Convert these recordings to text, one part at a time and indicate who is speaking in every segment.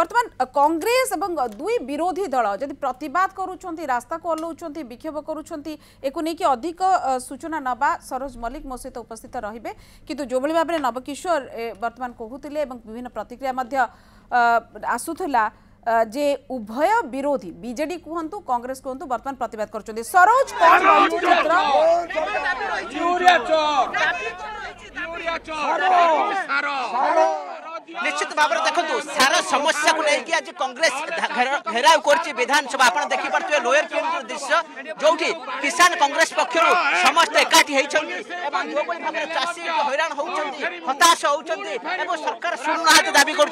Speaker 1: बर्तमान कांग्रेस एवं दुई विरोधी दल जदि प्रतिवाद करुँच रास्ता को ओह्लाउंट विक्षोभ करुँच अधिक सूचना नवा सरोज मल्लिक मो सहित उपस्थित रहिबे किंतु जो भाव में नवकिशोर बर्तमान कहते विभिन्न प्रतिक्रिया आसुला जे उभय विरोधी बीजेडी कहतु कांग्रेस कहतु बर्तमान प्रतिवाद कर सरोज
Speaker 2: निश्चित भाव में देखो सारा समस्या को लेकिन आज कांग्रेस घेराव कर विधानसभा आप देखिपे लोयर पीएम दृश्य जो किसान कांग्रेस पक्षर समस्त एकाठी चाषी हैरान होती हताश होती सरकार शुणुना दावी करम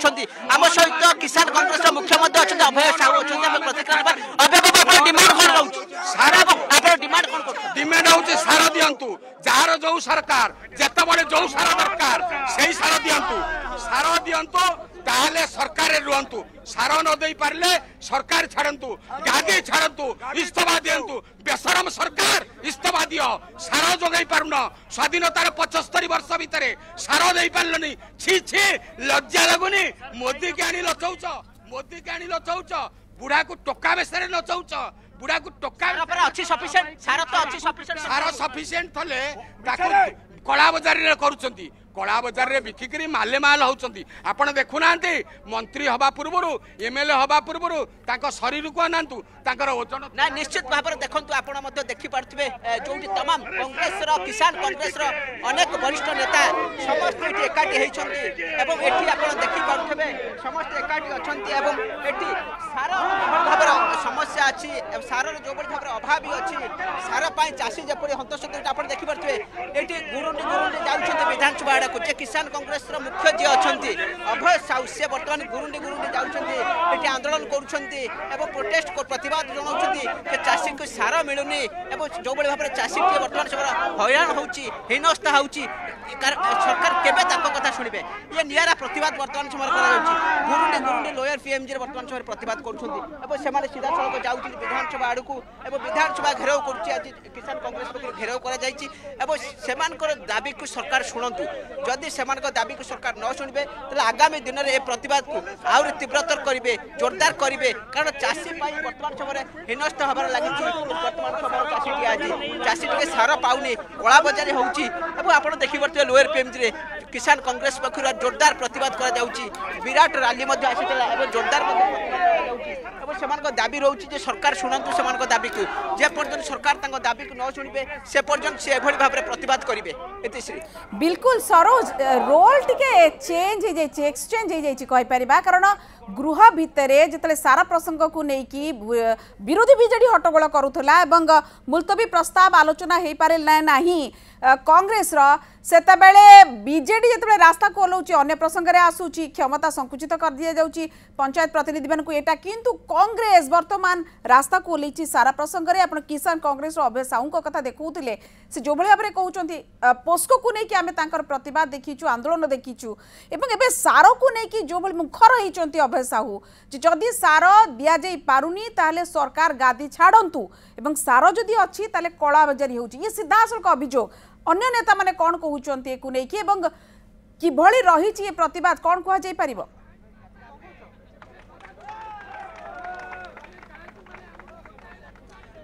Speaker 2: सहित किसान कांग्रेस मुख्य अभय साहू अच्छा प्रतिक्रिया डिमांड कौन सारा डिमांड कौन
Speaker 3: डिमांड हूँ सार दिंतु जार जो सरकार जिते जो सार दरकार से सार दिंतु सार दिंतु ताहले सरकार रुहतु सार न दे पारे सरकार छाड़ू गादी छाड़ू इस्तफा दिंतु बेसरम सरकार इस्तफा दियो सार जोगाई पारुन स्वाधीनतार 75 वर्ष भितर सार दे पारलनी छी छी लज्जा लगुनी मोदी के आनी लचौच मोदी के आनी लचौच बुढ़ा को टोका बेसरे नचौच बुढ़ा को टोका
Speaker 2: अच्छी सफिशिएंट सार तो अच्छी सफिशिएंट
Speaker 3: सार सफिशिएंट थले ताको कला बजार रे करूचंती कला बजार रे बिकिकरी माले माल होचंती आपण देखुना मंत्री हवा पूर्व एमएलए हवा पूर्व ताको शरीर को अनांतु ताकर ओजन
Speaker 2: ना निश्चित भाव में देखंतु आपण मध्य देखि पारथिबे जोंटी तमाम कांग्रेस रो किसान कांग्रेस रो अनेक वरिष्ठ नेता समस्त एठी एकाठी हेचंती एवं एठी आपण देखि पारथिबे समस्त एकाठी अछंती एवं एठी सारा भाव समस्या अछि सारा जो बड़ी भाव अभाव भी अछि सारा पाई चासी जेपरि हंतसत आपण देखि पारथिबे एठी गुरुंडी गुरुंडी जाउछंती विधानसभा को जे किसान कांग्रेस रो मुख्य जे अछंती अभय साहू से वर्तमान गुरुंडी गुरुंडी जाउछंती एठी आंदोलन करूछंती एवं प्रोटेस्ट को प्रतिवाद जनाउछंती के चासी को सारा मिलुनी एवं जो बड़ी भाव चासी के वर्तमान समय हैरान होउची हिनस्ता होउची सरकार केबे ताको कथा सुनिबे ये नियारा प्रतिवाद वर्तमान समय करा जाउची गुरुंडी गुरुंडी लोयर पीएमजी रे वर्तमान समय प्रतिवाद करूछंती एवं से माने सीधा सड़क जाउची विधानसभा आडकू एवं विधानसभा घेराव करूची आज किसान कांग्रेस पक्ष घेराव करा जायची एवं सेमानकर दाबी को सरकार सुनंतु जदि सेमानकर दाबी को सरकार न सुनिबे तले आगामी दिन रे ए प्रतिवाद को आउर तीव्रतर करिवे जोरदार करिवे कारण चासी पाई वर्तमान समय हिनस्त हबार लागिची वर्तमान समय चासी आज चासी के सारा पाउनी कला बजारी होउची एवं आपण देखि बर्तले लोयर पीएमजी रे किसान कांग्रेस पक्षर जोरदार प्रतिवाद करा जाउची विराट रैली मध्ये आसीतला एवं जोरदार मध्ये सेमानकर दाबी रहउची जे सरकार सुनंतु सेमानकर दाबी को जे पर्यंत सरकार तांको दाबी को न सुनिबे से पर्यंत से एभली भाबरे प्रतिवाद करिवे एतिश्री
Speaker 1: बिल्कुल सरोज रोल टिके चेंज हो जाय एक्सचेंज हो जाय कहि परिबा कारण गृह भितरे जतले सारा प्रसंग को नेकी विरोधी बीजेडी हट्टगोल करूथला एवं मुलतवी प्रस्ताव आलोचना हे पारे नाही कांग्रेस रो सेतबेले बीजेडी जतबे रास्ता को ओलौची अन्य प्रसंग रे आसुची क्षमता संकुचित कर दिया जाउची पंचायत प्रतिनिधि मानकु एटा किंतु कांग्रेस वर्तमान रास्ता को ओलैची सारा प्रसंग रे आपण किसान कांग्रेस रो अभय साहू को कथा देखौतिले से जो भली भाबरे कहउचंती पोस्को को नै कि आमे तांकर प्रतिवाद देखिचु आंदोलन देखिचु एवं एबे सारो को नै कि जो भली मुखर होइचंती अभय साहू जे जदी सारो दिया जाई पारुनी ताले सरकार गादी छाडंतु एवं सारो जदी अछि ताले कला बजारी होउची ये सीधा असल का अभियोग अन्य नेता माने कोन कहउचंती को नै कि एवं कि भली रहिची ये प्रतिवाद कोन कहा जाई परिबो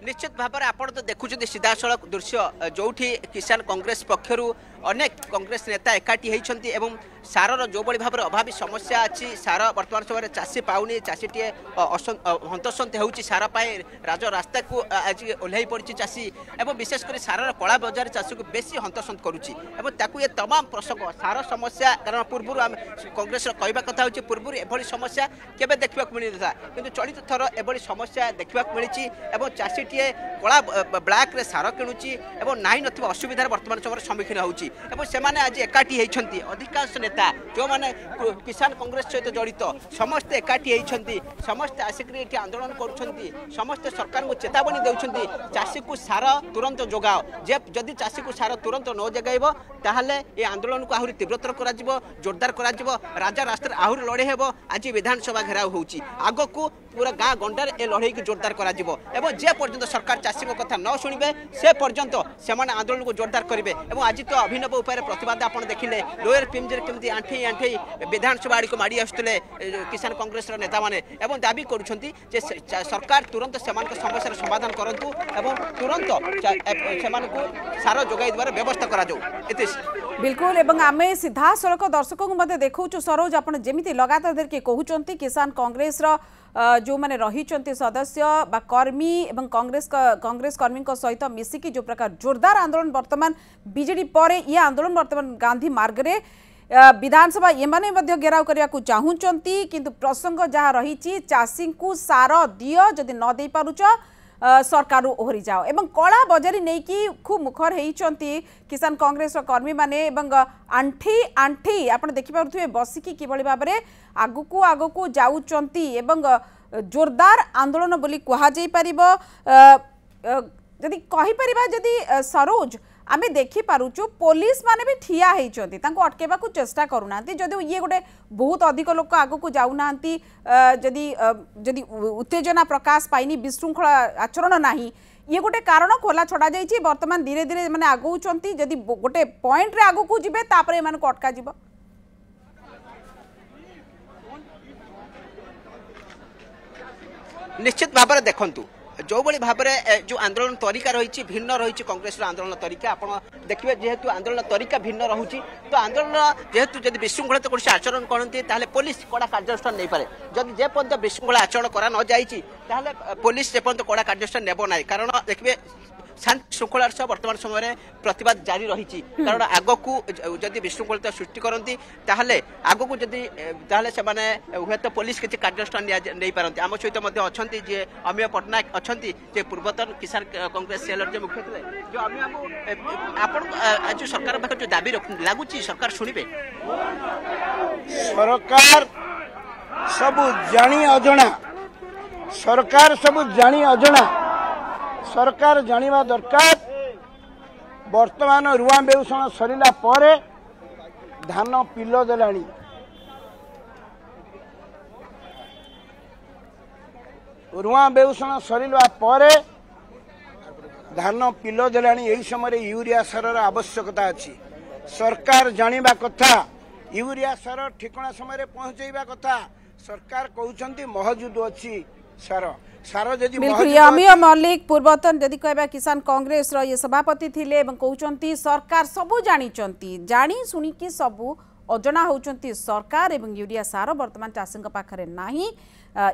Speaker 2: निश्चित भाव में आपड़ तो देखुं सीधा सड़क दृश्य जो किसान कांग्रेस पक्षर अनेक कांग्रेस नेता एकाठी होती एवं सारर जो भाव में अभावी समस्या अच्छी सार वर्तमान समय चाषी पाऊनी चाषीटी हंतसंत हो सार पाए राज रास्ता को आज ओह्ल पड़ी चाषी एवं विशेषकर सारर कला बजार चाषी को बेसी हंतसंत करुच्ची ये तमाम प्रसंग सार समस्या कारण पूर्व आम कांग्रेस कहवा कथा हो पूर्व एभली समस्या केवे देखा मिल था कि चलित थर एभली समस्या देखा मिली चाषीटीए कला ब्लैक रे सार किणुची नाई न असुविधार वर्तमान समय सम्मुखीन होची आज एकाठी होती अधिकांश नेता जो मैंने किसान कांग्रेस सहित जड़ित समस्ते एकाठी होती समस्ते आसिक आंदोलन कर समस्ते सरकार को चेतावनी देउछंती चाषी को सार तुरंत जोगाओ जदि चाषी को सार तुरंत न जगाइब ताहले ये आंदोलन को आहरी तीव्रतर करा जोरदार करा राजा रास्ता आहरी लड़े हेब आज विधानसभा घेराव होउची आग को पूरा गाँ गंडार ए लड़ई को जोरदार करा जिवो एवं जे पर्यंत सरकार चाषी कथा न शुणिबे से पर्यंत से आंदोलन को जोरदार करेंगे। आज तो अभिनव उपाय प्रतिवाद आप देखिले लोयर पिमजर केमती आंठे आंठे विधानसभा आड़ को माड़ी आसुले किसान कांग्रेस नेता माने एवं दाबी करुछंती जे सरकार तुरंत सेमानक समस्या समाधान करंतु एवं तुरंत सेमानकु सार जोगाई देबार व्यवस्था करा जाऊ। एतिस
Speaker 1: बिल्कुल एवं आमे सीधा सड़क दर्शकों को मते देखौछु सरोज आपण जेमिति लगातार देर के कहउचंती किसान कांग्रेस रो जो माने रहिचंती सदस्य बा कर्मी एवं कांग्रेस कर्मी को सहित मिसिकी जो प्रकार जोरदार आंदोलन वर्तमान बीजेडी परे ये आंदोलन वर्तमान गांधी मार्ग रे विधानसभा ये माने मध्य घेराव करिया को चाहूचंती किंतु प्रसंग जहाँ रही चाषी को सार दियो जदि न दे पारुच सरकार ओहरी जाओ एवं कला बजारी नहीं कि खूब मुखर होती किसान कांग्रेस कर्मी माने एवं आंठी आंठी आप देखिपे बसिकी किभली भाव में आगुकू आगुकू जाउचंती एवं जोरदार आंदोलन बोली कहा जाई परिबो। जदि कहि परिबा जदि सरोज आमे देखि पारुचु पुलिस माने भी ठिया होती अटकेबा को चेष्टा करूना जदि ये गोटे बहुत अधिक लोक आगो को जाऊना जदि जदि उत्तेजना प्रकाश पाइनी विशृंखला आचरण नाही ये गोटे कारण खोला छड़ा जाइए वर्तमान धीरे धीरे माने आगौचंती जदि गोटे पॉइंट रे आगो को जिबे तापरे माने को अटका जिवो।
Speaker 2: निश्चित भाव में देखंतु जो बड़ी भाव में जो आंदोलन तरीका रही भिन्न रही कांग्रेस आंदोलन तरीका आप देखिए जेहेतु आंदोलन तरीका भिन्न रही तो आंदोलन जेहेतु जब विशृंखलित कौन आचरण करती पुलिस कड़ा कार्यानुष्ठान नहीं पारे जदि जे पर्यंत विशृंखला आचरण करा न जाइए पुलिस से पर्यंत कड़ा कार्यानुष्ठान नेब ना कारण देखिए शांति श्रृंखलार सह वर्तमान समय प्रतिवाद जारी रही कारण आग को जदि विशृंखलित सृष्टि करती आग को जदि हे तो पुलिस किसी कार्यानुष्ठान नहीं पारती आम सहित अच्छा जे अमीय पट्टनायक अच्छा जे पूर्वतन किसान कांग्रेस सेलर जो मुख्य थे जो आज सरकार पाखे जो दाबी लगुच सरकार शुणे
Speaker 4: सरकार सब जानी अजणा सरकार सब जानी अजणा सरकार जानिबा दरकार वर्तमान रुआ बेउषण सरिला परे धान पिल देलानी रुआ बेउषण सरिला परे धान पिल देलानी एही समय यूरिया सारर आवश्यकता अछि सरकार जानिबा कथा यूरिया सार ठिकणा समय पहुंचैबा कथा सरकार कहउचंती महजूद अछि सार सार जदि
Speaker 1: बिल्कुल अमीय मल्लिक पूर्वतन जदि कहबा किसान कांग्रेस रो ये सभापति थिले एवं कहउचंती सरकार सबु जानी सुनी कि सबु अजना होउचंती सरकार एवं यूरिया सार वर्तमान चाषीଙ୍କ पाखरे नाही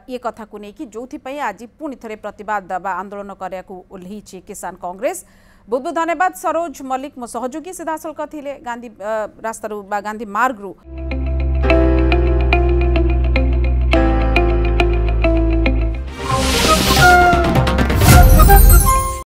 Speaker 1: ये कथा को नेकी जोथि पई आज पुणी थरे प्रतिवाद बा आंदोलन करिया को उल्हीछि किसान कांग्रेस। बहुत बहुत धन्यवाद सरोज मल्लिक मो सहयोगी सीधासलख थिले गांधी रास्तारू बा गांधी मार्ग रु।